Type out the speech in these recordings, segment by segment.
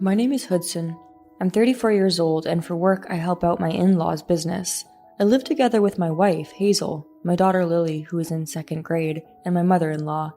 My name is Hudson. I'm 34 years old, and for work, I help out my in-laws' business. I live together with my wife, Hazel, my daughter Lily, who is in second grade, and my mother-in-law.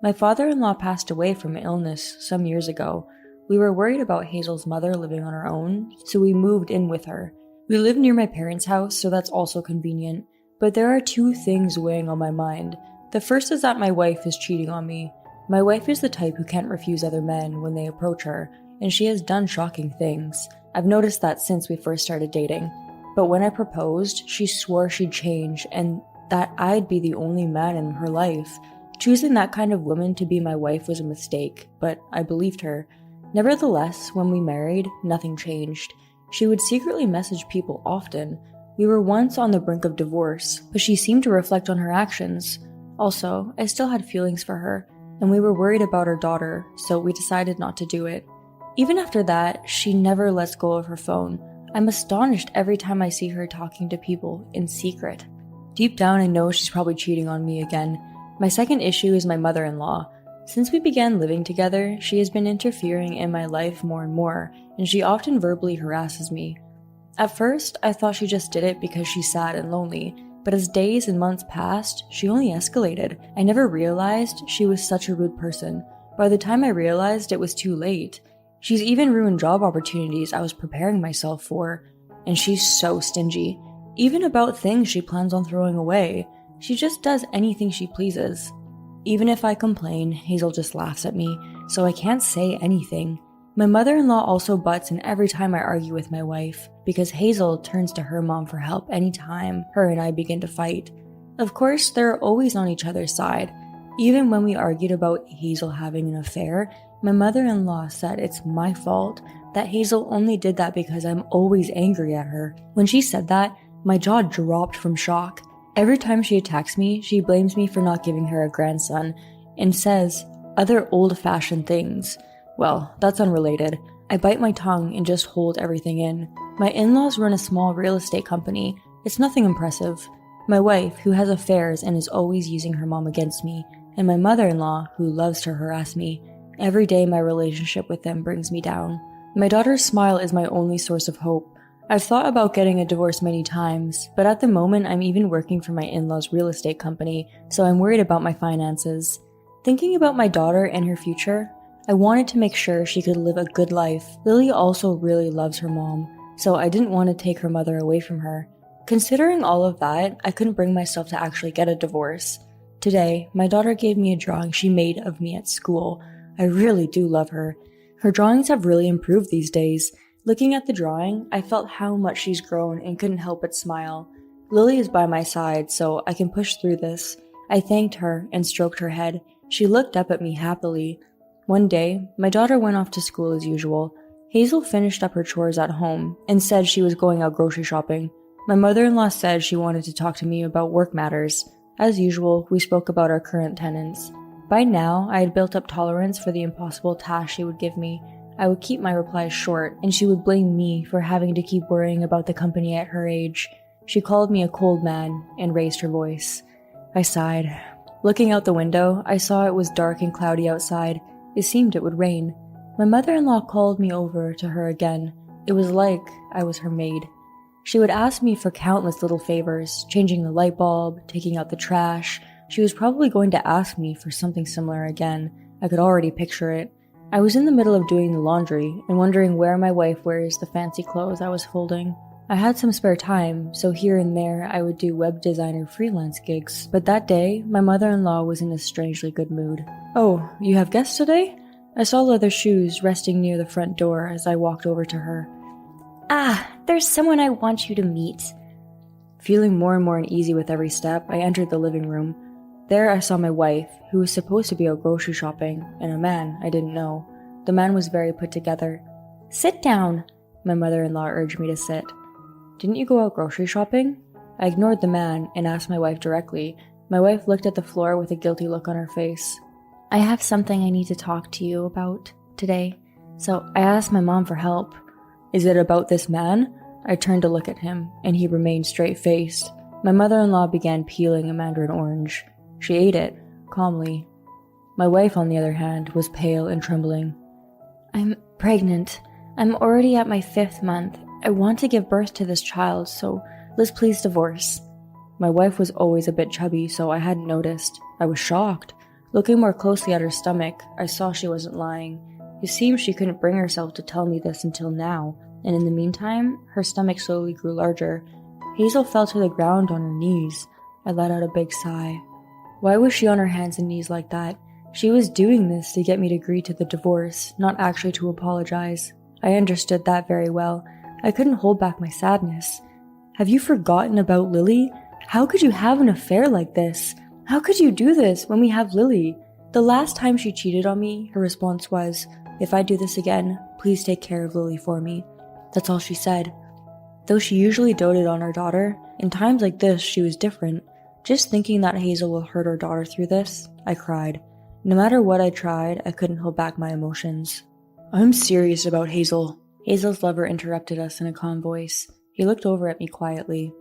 My father-in-law passed away from illness some years ago. We were worried about Hazel's mother living on her own, so we moved in with her. We live near my parents' house, so that's also convenient. But there are two things weighing on my mind. The first is that my wife is cheating on me. My wife is the type who can't refuse other men when they approach her, and she has done shocking things. I've noticed that since we first started dating. But when I proposed, she swore she'd change and that I'd be the only man in her life. Choosing that kind of woman to be my wife was a mistake, but I believed her. Nevertheless, when we married, nothing changed. She would secretly message people often. We were once on the brink of divorce, but she seemed to reflect on her actions. Also, I still had feelings for her, and we were worried about our daughter, so we decided not to do it. Even after that, she never lets go of her phone. I'm astonished every time I see her talking to people in secret. Deep down, I know she's probably cheating on me again. My second issue is my mother-in-law. Since we began living together, she has been interfering in my life more and more, and she often verbally harasses me. At first, I thought she just did it because she's sad and lonely, but as days and months passed, she only escalated. I never realized she was such a rude person. By the time I realized, it was too late. She's even ruined job opportunities I was preparing myself for, and she's so stingy. Even about things she plans on throwing away. She just does anything she pleases. Even if I complain, Hazel just laughs at me, so I can't say anything. My mother-in-law also butts in every time I argue with my wife, because Hazel turns to her mom for help anytime her and I begin to fight. Of course, they're always on each other's side. Even when we argued about Hazel having an affair, my mother-in-law said it's my fault, that Hazel only did that because I'm always angry at her. When she said that, my jaw dropped from shock. Every time she attacks me, she blames me for not giving her a grandson, and says other old-fashioned things. Well, that's unrelated. I bite my tongue and just hold everything in. My in-laws run a small real estate company. It's nothing impressive. My wife, who has affairs and is always using her mom against me, and my mother-in-law, who loves to harass me. Every day my relationship with them brings me down. My daughter's smile is my only source of hope. I've thought about getting a divorce many times, but at the moment I'm even working for my in-laws' real estate company, so I'm worried about my finances. Thinking about my daughter and her future, I wanted to make sure she could live a good life. Lily also really loves her mom, so I didn't want to take her mother away from her. Considering all of that, I couldn't bring myself to actually get a divorce. Today, my daughter gave me a drawing she made of me at school. I really do love her. Her drawings have really improved these days. Looking at the drawing, I felt how much she's grown and couldn't help but smile. Lily is by my side, so I can push through this. I thanked her and stroked her head. She looked up at me happily. One day, my daughter went off to school as usual. Hazel finished up her chores at home and said she was going out grocery shopping. My mother-in-law said she wanted to talk to me about work matters. As usual, we spoke about our current tenants. By now, I had built up tolerance for the impossible task she would give me. I would keep my replies short, and she would blame me for having to keep worrying about the company at her age. She called me a cold man and raised her voice. I sighed. Looking out the window, I saw it was dark and cloudy outside. It seemed it would rain. My mother-in-law called me over to her again. It was like I was her maid. She would ask me for countless little favors, changing the light bulb, taking out the trash. She was probably going to ask me for something similar again. I could already picture it. I was in the middle of doing the laundry and wondering where my wife wears the fancy clothes I was folding. I had some spare time, so here and there I would do web designer freelance gigs, but that day, my mother-in-law was in a strangely good mood. "Oh, you have guests today?" I saw leather shoes resting near the front door as I walked over to her. "Ah, there's someone I want you to meet." Feeling more and more uneasy with every step, I entered the living room. There I saw my wife, who was supposed to be out grocery shopping, and a man I didn't know. The man was very put together. "Sit down," my mother-in-law urged me to sit. "Didn't you go out grocery shopping?" I ignored the man and asked my wife directly. My wife looked at the floor with a guilty look on her face. "I have something I need to talk to you about today, so I asked my mom for help." "Is it about this man?" I turned to look at him, and he remained straight-faced. My mother-in-law began peeling a mandarin orange. She ate it, calmly. My wife, on the other hand, was pale and trembling. "I'm pregnant," I'm already at my 5th month. I want to give birth to this child, so let's please divorce. My wife was always a bit chubby, so I hadn't noticed. I was shocked. Looking more closely at her stomach, I saw she wasn't lying. It seemed she couldn't bring herself to tell me this until now, and in the meantime, her stomach slowly grew larger. Hazel fell to the ground on her knees. I let out a big sigh. Why was she on her hands and knees like that? She was doing this to get me to agree to the divorce, not actually to apologize. I understood that very well. I couldn't hold back my sadness. Have you forgotten about Lily? How could you have an affair like this? How could you do this when we have Lily? The last time she cheated on me, her response was, "If I do this again, please take care of Lily for me." That's all she said. Though she usually doted on her daughter, in times like this she was different. Just thinking that Hazel will hurt her daughter through this, I cried. No matter what I tried, I couldn't hold back my emotions. "I'm serious about Hazel." Hazel's lover interrupted us in a calm voice. He looked over at me quietly.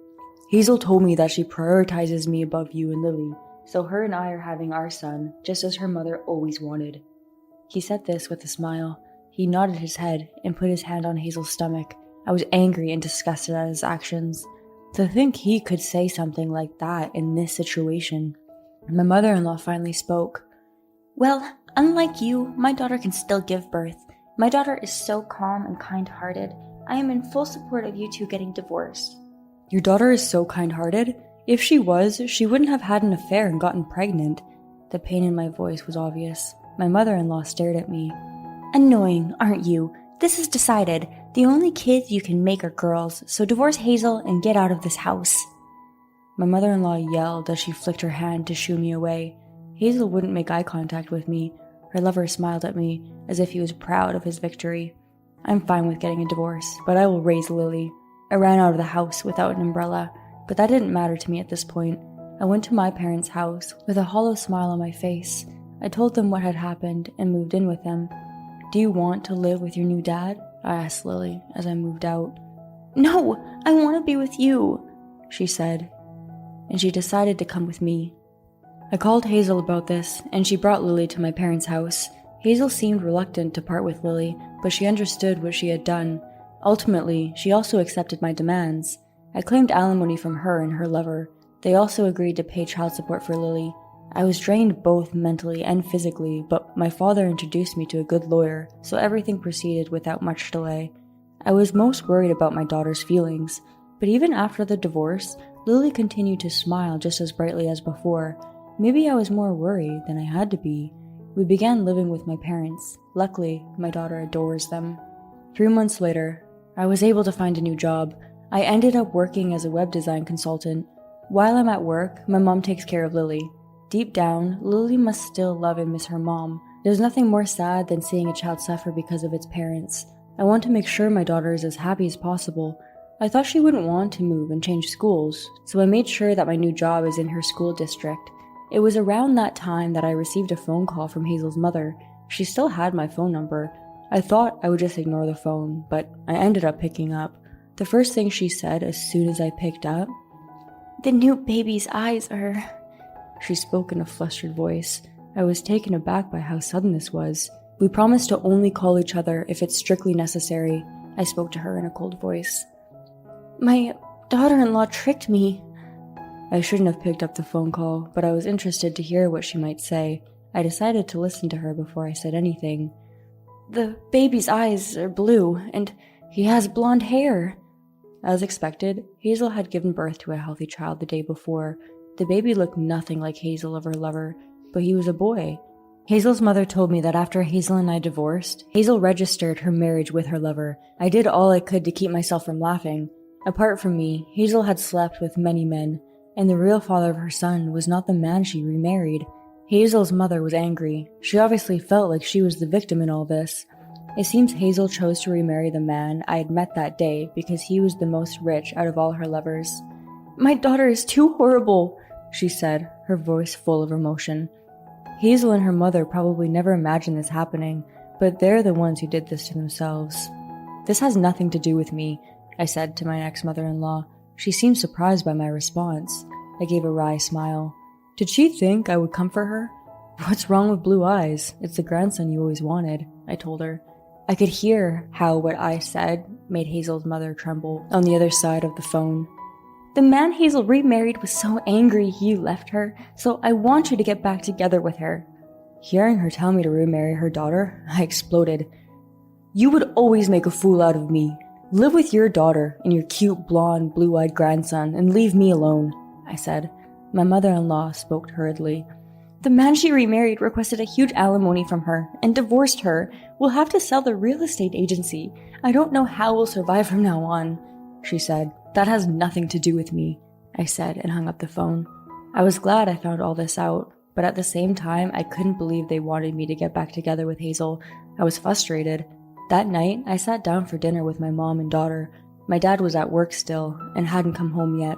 "Hazel told me that she prioritizes me above you and Lily, so her and I are having our son, just as her mother always wanted." He said this with a smile. He nodded his head and put his hand on Hazel's stomach. I was angry and disgusted at his actions. To think he could say something like that in this situation. My mother-in-law finally spoke. Well, unlike you, my daughter can still give birth. My daughter is so calm and kind-hearted. I am in full support of you two getting divorced. Your daughter is so kind-hearted? If she was, she wouldn't have had an affair and gotten pregnant. The pain in my voice was obvious. My mother-in-law stared at me. Annoying, aren't you? This is decided. The only kids you can make are girls, so divorce Hazel and get out of this house. My mother-in-law yelled as she flicked her hand to shoo me away. Hazel wouldn't make eye contact with me. Her lover smiled at me as if he was proud of his victory. I'm fine with getting a divorce, but I will raise Lily. I ran out of the house without an umbrella, but that didn't matter to me at this point. I went to my parents' house with a hollow smile on my face. I told them what had happened and moved in with them. "Do you want to live with your new dad?" I asked Lily as I moved out. "No, I want to be with you," she said, and she decided to come with me. I called Hazel about this, and she brought Lily to my parents' house. Hazel seemed reluctant to part with Lily, but she understood what she had done. Ultimately, she also accepted my demands. I claimed alimony from her and her lover. They also agreed to pay child support for Lily. I was drained both mentally and physically, but my father introduced me to a good lawyer, so everything proceeded without much delay. I was most worried about my daughter's feelings, but even after the divorce, Lily continued to smile just as brightly as before. Maybe I was more worried than I had to be. We began living with my parents. Luckily, my daughter adores them. 3 months later, I was able to find a new job. I ended up working as a web design consultant. While I'm at work, my mom takes care of Lily. Deep down, Lily must still love and miss her mom. There's nothing more sad than seeing a child suffer because of its parents. I want to make sure my daughter is as happy as possible. I thought she wouldn't want to move and change schools, so I made sure that my new job is in her school district. It was around that time that I received a phone call from Hazel's mother. She still had my phone number. I thought I would just ignore the phone, but I ended up picking up. The first thing she said as soon as I picked up, "The new baby's eyes are..." She spoke in a flustered voice. I was taken aback by how sudden this was. "We promised to only call each other if it's strictly necessary." I spoke to her in a cold voice. "My daughter-in-law tricked me." I shouldn't have picked up the phone call, but I was interested to hear what she might say. I decided to listen to her before I said anything. "The baby's eyes are blue, and he has blonde hair." As expected, Hazel had given birth to a healthy child the day before. The baby looked nothing like Hazel of her lover, but he was a boy. Hazel's mother told me that after Hazel and I divorced, Hazel registered her marriage with her lover. I did all I could to keep myself from laughing. Apart from me, Hazel had slept with many men, and the real father of her son was not the man she remarried. Hazel's mother was angry. She obviously felt like she was the victim in all this. It seems Hazel chose to remarry the man I had met that day because he was the most rich out of all her lovers. "My daughter is too horrible," she said, her voice full of emotion. Hazel and her mother probably never imagined this happening, but they're the ones who did this to themselves. "This has nothing to do with me," I said to my ex-mother-in-law. She seemed surprised by my response. I gave a wry smile. Did she think I would comfort her? "What's wrong with blue eyes? It's the grandson you always wanted," I told her. I could hear how what I said made Hazel's mother tremble on the other side of the phone. The man Hazel remarried was so angry you left her, so I want you to get back together with her. Hearing her tell me to remarry her daughter, I exploded. You would always make a fool out of me. Live with your daughter and your cute, blonde, blue-eyed grandson and leave me alone, I said. My mother-in-law spoke hurriedly. The man she remarried requested a huge alimony from her and divorced her. We'll have to sell the real estate agency. I don't know how we'll survive from now on, she said. That has nothing to do with me, I said and hung up the phone. I was glad I found all this out, but at the same time, I couldn't believe they wanted me to get back together with Hazel. I was frustrated. That night, I sat down for dinner with my mom and daughter. My dad was at work still and hadn't come home yet.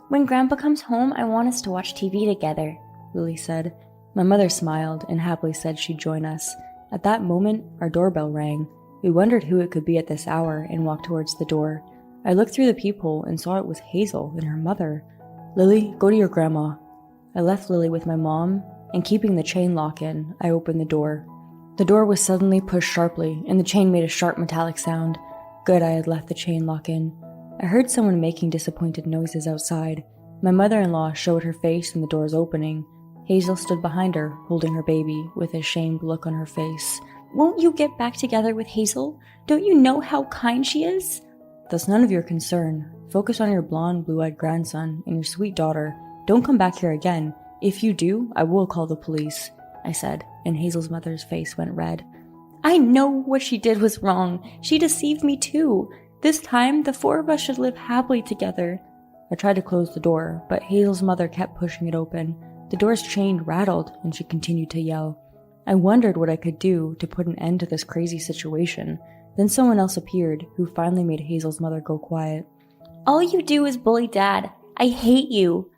When Grandpa comes home, I want us to watch TV together, Lily said. My mother smiled and happily said she'd join us. At that moment, our doorbell rang. We wondered who it could be at this hour and walked towards the door. I looked through the peephole and saw it was Hazel and her mother. Lily, go to your grandma. I left Lily with my mom, and keeping the chain lock in, I opened the door. The door was suddenly pushed sharply, and the chain made a sharp metallic sound. Good I had left the chain lock in. I heard someone making disappointed noises outside. My mother-in-law showed her face in the door's opening. Hazel stood behind her, holding her baby, with a shamed look on her face. Won't you get back together with Hazel? Don't you know how kind she is? That's none of your concern. Focus on your blonde, blue-eyed grandson and your sweet daughter. Don't come back here again. If you do, I will call the police, I said, and Hazel's mother's face went red. I know what she did was wrong. She deceived me too. This time, the four of us should live happily together. I tried to close the door, but Hazel's mother kept pushing it open. The door's chain rattled, and she continued to yell. I wondered what I could do to put an end to this crazy situation. Then someone else appeared, who finally made Hazel's mother go quiet. All you do is bully Dad. I hate you.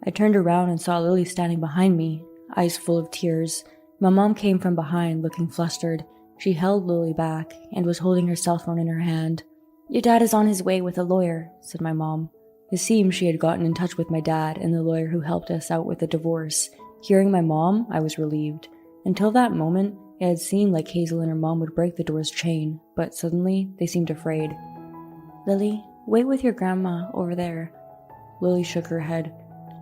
I turned around and saw Lily standing behind me, eyes full of tears. My mom came from behind, looking flustered. She held Lily back and was holding her cell phone in her hand. Your dad is on his way with a lawyer, said my mom. It seemed she had gotten in touch with my dad and the lawyer who helped us out with the divorce. Hearing my mom, I was relieved. Until that moment, it had seemed like Hazel and her mom would break the door's chain, but suddenly they seemed afraid. Lily, wait with your grandma over there. Lily shook her head.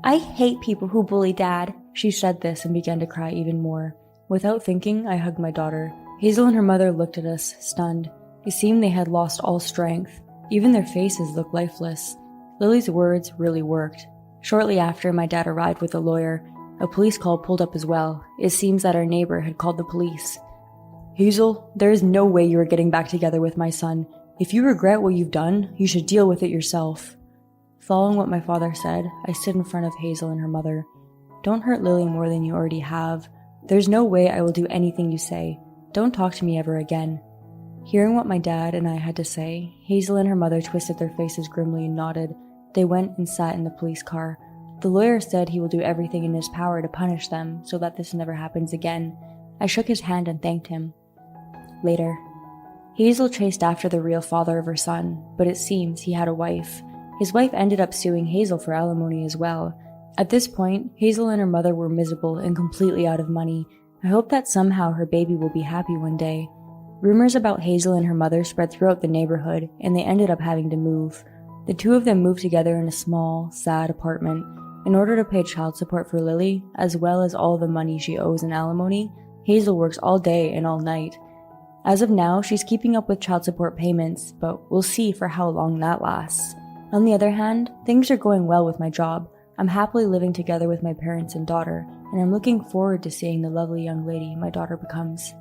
I hate people who bully Dad. She said this and began to cry even more. Without thinking, I hugged my daughter. Hazel and her mother looked at us, stunned. It seemed they had lost all strength. Even their faces looked lifeless. Lily's words really worked. Shortly after, my dad arrived with a lawyer. A police call pulled up as well. It seems that our neighbor had called the police. Hazel, there is no way you are getting back together with my son. If you regret what you've done, you should deal with it yourself. Following what my father said, I stood in front of Hazel and her mother. Don't hurt Lily more than you already have. There's no way I will do anything you say. Don't talk to me ever again. Hearing what my dad and I had to say, Hazel and her mother twisted their faces grimly and nodded. They went and sat in the police car. The lawyer said he will do everything in his power to punish them so that this never happens again. I shook his hand and thanked him. Later, Hazel chased after the real father of her son, but it seems he had a wife. His wife ended up suing Hazel for alimony as well. At this point, Hazel and her mother were miserable and completely out of money. I hope that somehow her baby will be happy one day. Rumors about Hazel and her mother spread throughout the neighborhood, and they ended up having to move. The two of them moved together in a small, sad apartment. In order to pay child support for Lily, as well as all the money she owes in alimony, Hazel works all day and all night. As of now, she's keeping up with child support payments, but we'll see for how long that lasts. On the other hand, things are going well with my job. I'm happily living together with my parents and daughter, and I'm looking forward to seeing the lovely young lady my daughter becomes.